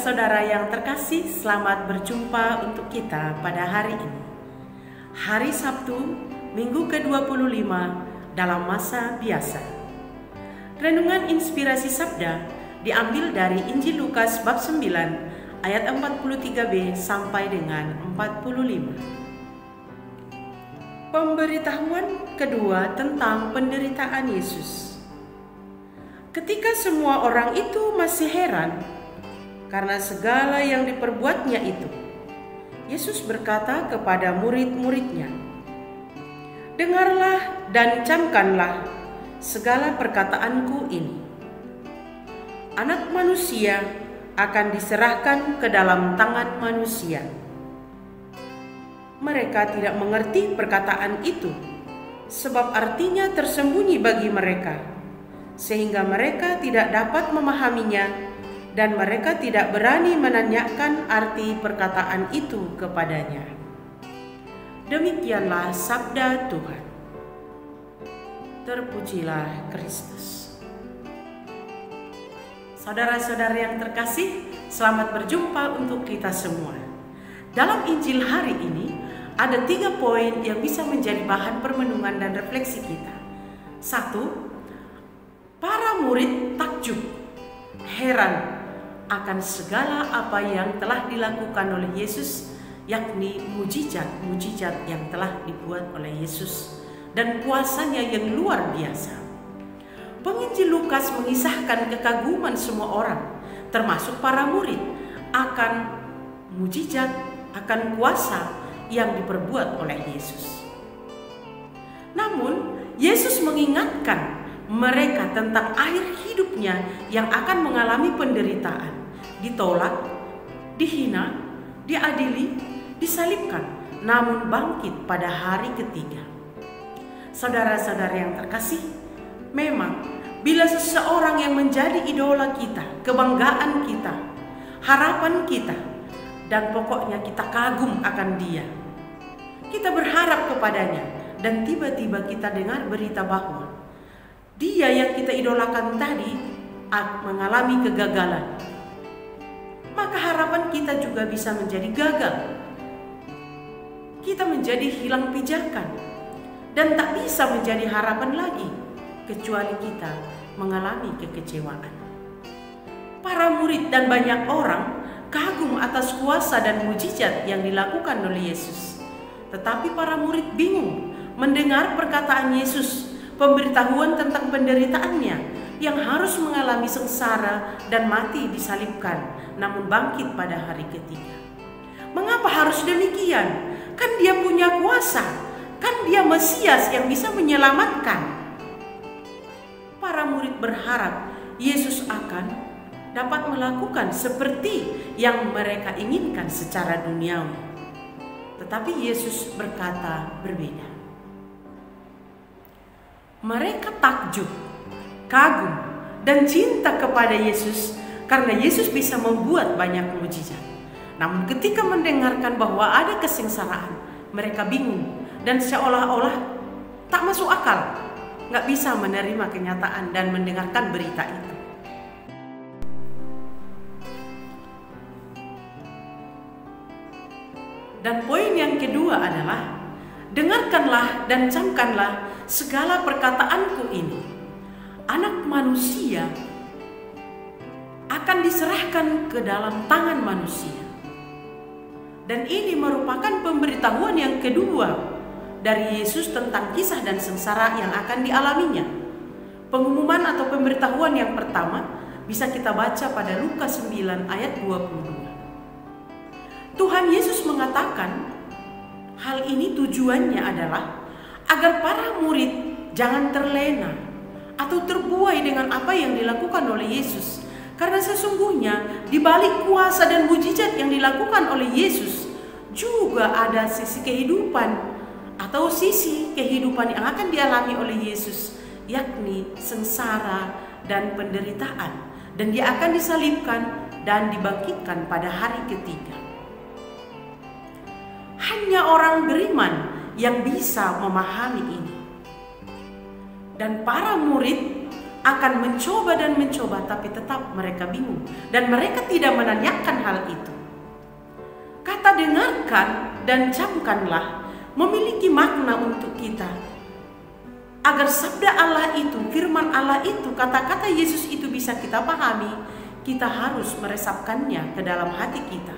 Saudara-saudara yang terkasih, selamat berjumpa untuk kita pada hari ini. Hari Sabtu, Minggu ke-25 dalam masa biasa. Renungan inspirasi sabda diambil dari Injil Lukas bab 9 ayat 43b sampai dengan 45. Pemberitahuan kedua tentang penderitaan Yesus. Ketika semua orang itu masih heran karena segala yang diperbuatnya itu, Yesus berkata kepada murid-muridnya, "Dengarlah dan camkanlah segala perkataanku ini. Anak manusia akan diserahkan ke dalam tangan manusia." Mereka tidak mengerti perkataan itu, sebab artinya tersembunyi bagi mereka, sehingga mereka tidak dapat memahaminya, dan mereka tidak berani menanyakan arti perkataan itu kepadanya. Demikianlah sabda Tuhan. Terpujilah Kristus. Saudara-saudara yang terkasih, selamat berjumpa untuk kita semua. Dalam Injil hari ini, ada 3 poin yang bisa menjadi bahan permenungan dan refleksi kita. 1. Para murid takjub, heran akan segala apa yang telah dilakukan oleh Yesus, yakni mujizat-mujizat yang telah dibuat oleh Yesus dan kuasanya yang luar biasa. Penginjil Lukas mengisahkan kekaguman semua orang, termasuk para murid, akan mujizat, akan kuasa yang diperbuat oleh Yesus. Namun, Yesus mengingatkan mereka tentang akhir hidupnya yang akan mengalami penderitaan, ditolak, dihina, diadili, disalibkan, namun bangkit pada hari ketiga. Saudara-saudara yang terkasih, memang bila seseorang yang menjadi idola kita, kebanggaan kita, harapan kita, dan pokoknya kita kagum akan dia, kita berharap kepadanya, dan tiba-tiba kita dengar berita bahwa dia yang kita idolakan tadi mengalami kegagalan, maka harapan kita juga bisa menjadi gagal. Kita menjadi hilang pijakan dan tak bisa menjadi harapan lagi, kecuali kita mengalami kekecewaan. Para murid dan banyak orang kagum atas kuasa dan mujizat yang dilakukan oleh Yesus. Tetapi para murid bingung mendengar perkataan Yesus, pemberitahuan tentang penderitaannya yang harus mengalami sengsara dan mati disalibkan, namun bangkit pada hari ketiga. Mengapa harus demikian? Kan dia punya kuasa, kan dia Mesias yang bisa menyelamatkan. Para murid berharap Yesus akan dapat melakukan seperti yang mereka inginkan secara duniawi. Tetapi Yesus berkata berbeda. Mereka takjub, kagum, dan cinta kepada Yesus karena Yesus bisa membuat banyak mujizat. Namun ketika mendengarkan bahwa ada kesengsaraan, mereka bingung dan seolah-olah tak masuk akal, nggak bisa menerima kenyataan dan mendengarkan berita itu. Dan poin yang kedua adalah, dengarkanlah dan camkanlah segala perkataanku ini. Anak manusia akan diserahkan ke dalam tangan manusia. Dan ini merupakan pemberitahuan yang kedua dari Yesus tentang kisah dan sengsara yang akan dialaminya. Pengumuman atau pemberitahuan yang pertama bisa kita baca pada Lukas 9 ayat 22. Tuhan Yesus mengatakan hal ini tujuannya adalah agar para murid jangan terlena atau terbuai dengan apa yang dilakukan oleh Yesus. Karena sesungguhnya di balik kuasa dan mujizat yang dilakukan oleh Yesus juga ada sisi kehidupan atau sisi kehidupan yang akan dialami oleh Yesus, yakni sengsara dan penderitaan. Dan dia akan disalibkan dan dibangkitkan pada hari ketiga. Hanya orang beriman yang bisa memahami ini. Dan para murid akan mencoba dan mencoba, tapi tetap mereka bingung dan mereka tidak menanyakan hal itu. Kata dengarkan dan camkanlah memiliki makna untuk kita. Agar sabda Allah itu, firman Allah itu, kata-kata Yesus itu bisa kita pahami, kita harus meresapkannya ke dalam hati kita.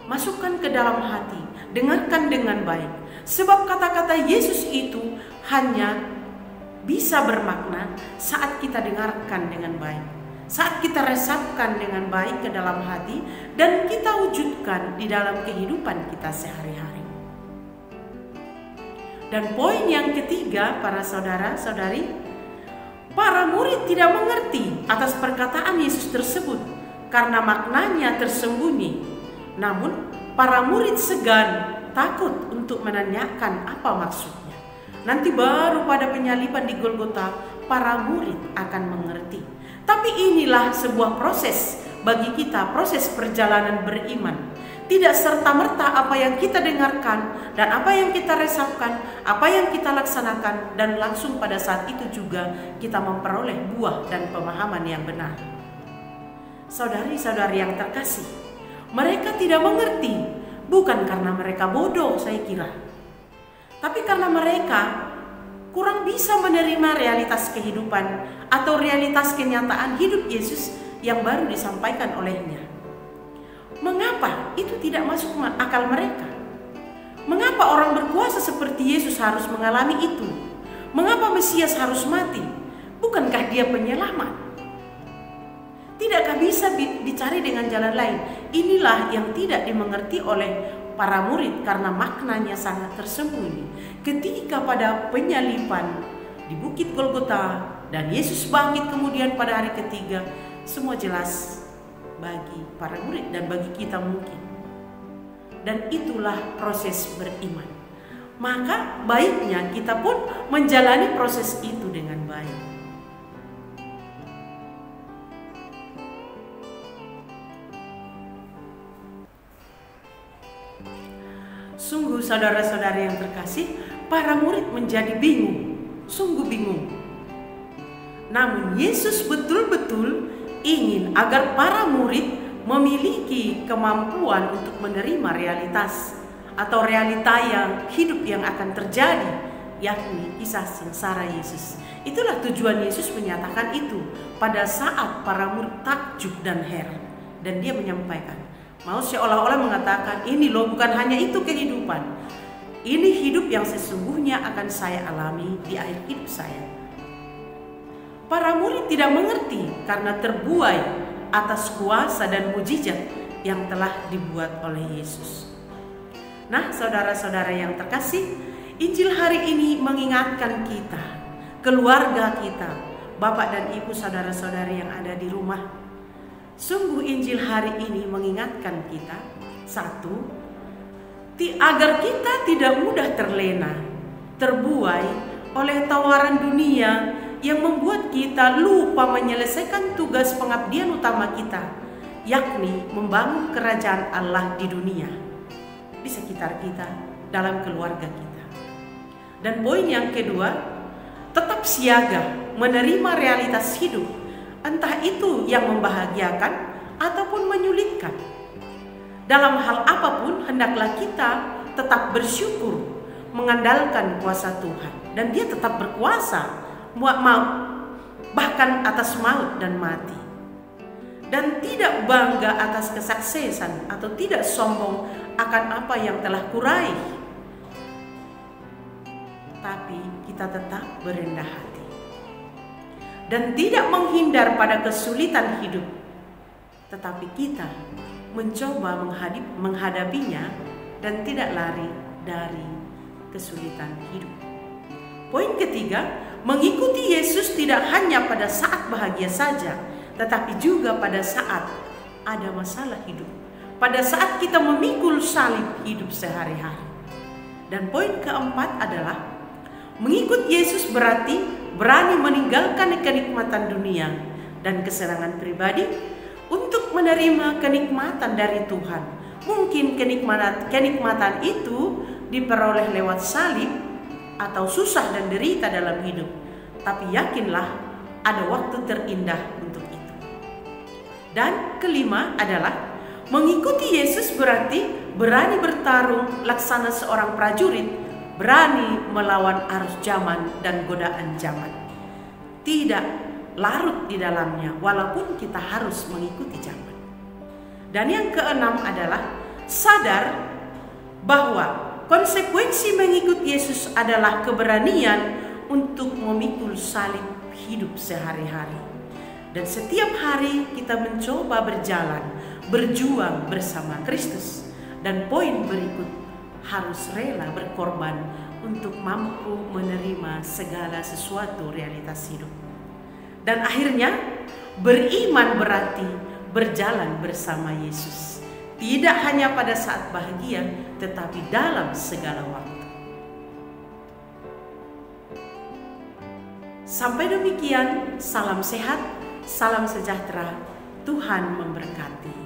Masukkan ke dalam hati, dengarkan dengan baik. Sebab kata-kata Yesus itu hanya bisa bermakna saat kita dengarkan dengan baik, saat kita resapkan dengan baik ke dalam hati dan kita wujudkan di dalam kehidupan kita sehari-hari. Dan poin yang ketiga, para saudara-saudari, para murid tidak mengerti atas perkataan Yesus tersebut karena maknanya tersembunyi. Namun para murid segan, takut untuk menanyakan apa maksudnya. Nanti baru pada penyaliban di Golgota para murid akan mengerti. Tapi inilah sebuah proses bagi kita, proses perjalanan beriman. Tidak serta-merta apa yang kita dengarkan dan apa yang kita resapkan, apa yang kita laksanakan, dan langsung pada saat itu juga kita memperoleh buah dan pemahaman yang benar. Saudari-saudari yang terkasih, mereka tidak mengerti bukan karena mereka bodoh, saya kira, tapi karena mereka kurang bisa menerima realitas kehidupan atau realitas kenyataan hidup Yesus yang baru disampaikan olehnya. Mengapa itu tidak masuk akal mereka? Mengapa orang berkuasa seperti Yesus harus mengalami itu? Mengapa Mesias harus mati? Bukankah dia penyelamat? Tidakkah bisa dicari dengan jalan lain? Inilah yang tidak dimengerti oleh para murid karena maknanya sangat tersembunyi. Ketika pada penyaliban di Bukit Golgota dan Yesus bangkit kemudian pada hari ketiga, semua jelas bagi para murid dan bagi kita mungkin. Dan itulah proses beriman. Maka baiknya kita pun menjalani proses itu dengan baik. Sungguh saudara-saudara yang terkasih, para murid menjadi bingung, sungguh bingung. Namun Yesus betul-betul ingin agar para murid memiliki kemampuan untuk menerima realitas atau realita yang hidup yang akan terjadi, yakni kisah sengsara Yesus. Itulah tujuan Yesus menyatakan itu pada saat para murid takjub dan heran. Dan dia menyampaikan, mau seolah-olah mengatakan, ini loh bukan hanya itu kehidupan. Ini hidup yang sesungguhnya akan saya alami di akhir hidup saya. Para murid tidak mengerti karena terbuai atas kuasa dan mujizat yang telah dibuat oleh Yesus. Nah, saudara-saudara yang terkasih, Injil hari ini mengingatkan kita, keluarga kita, Bapak dan Ibu, saudara-saudari yang ada di rumah. Sungguh Injil hari ini mengingatkan kita, satu, agar kita tidak mudah terlena, terbuai oleh tawaran dunia yang membuat kita lupa menyelesaikan tugas pengabdian utama kita, yakni membangun kerajaan Allah di dunia, di sekitar kita, dalam keluarga kita. Dan poin yang kedua, tetap siaga menerima realitas hidup, entah itu yang membahagiakan ataupun menyulitkan. Dalam hal apapun, hendaklah kita tetap bersyukur, mengandalkan kuasa Tuhan, dan Dia tetap berkuasa, bahkan atas maut dan mati. Dan tidak bangga atas kesuksesan atau tidak sombong akan apa yang telah kuraih, tapi kita tetap berendah hati dan tidak menghindar pada kesulitan hidup, tetapi kita mencoba menghadapinya dan tidak lari dari kesulitan hidup. Poin ketiga, mengikuti Yesus tidak hanya pada saat bahagia saja, tetapi juga pada saat ada masalah hidup, pada saat kita memikul salib hidup sehari-hari. Dan poin keempat adalah mengikut Yesus berarti berani meninggalkan kenikmatan dunia dan kesenangan pribadi untuk menerima kenikmatan dari Tuhan. Mungkin kenikmatan itu diperoleh lewat salib atau susah dan derita dalam hidup, tapi yakinlah ada waktu terindah untuk itu. Dan kelima adalah mengikuti Yesus berarti berani bertarung laksana seorang prajurit, berani melawan arus zaman dan godaan zaman. Tidak larut di dalamnya walaupun kita harus mengikuti zaman. Dan yang keenam adalah sadar bahwa konsekuensi mengikuti Yesus adalah keberanian untuk memikul salib hidup sehari-hari. Dan setiap hari kita mencoba berjalan, berjuang bersama Kristus. Dan poin berikut, harus rela berkorban untuk mampu menerima segala sesuatu realitas hidup. Dan akhirnya, beriman berarti berjalan bersama Yesus. Tidak hanya pada saat bahagia, tetapi dalam segala waktu. Sampai demikian, salam sehat, salam sejahtera, Tuhan memberkati.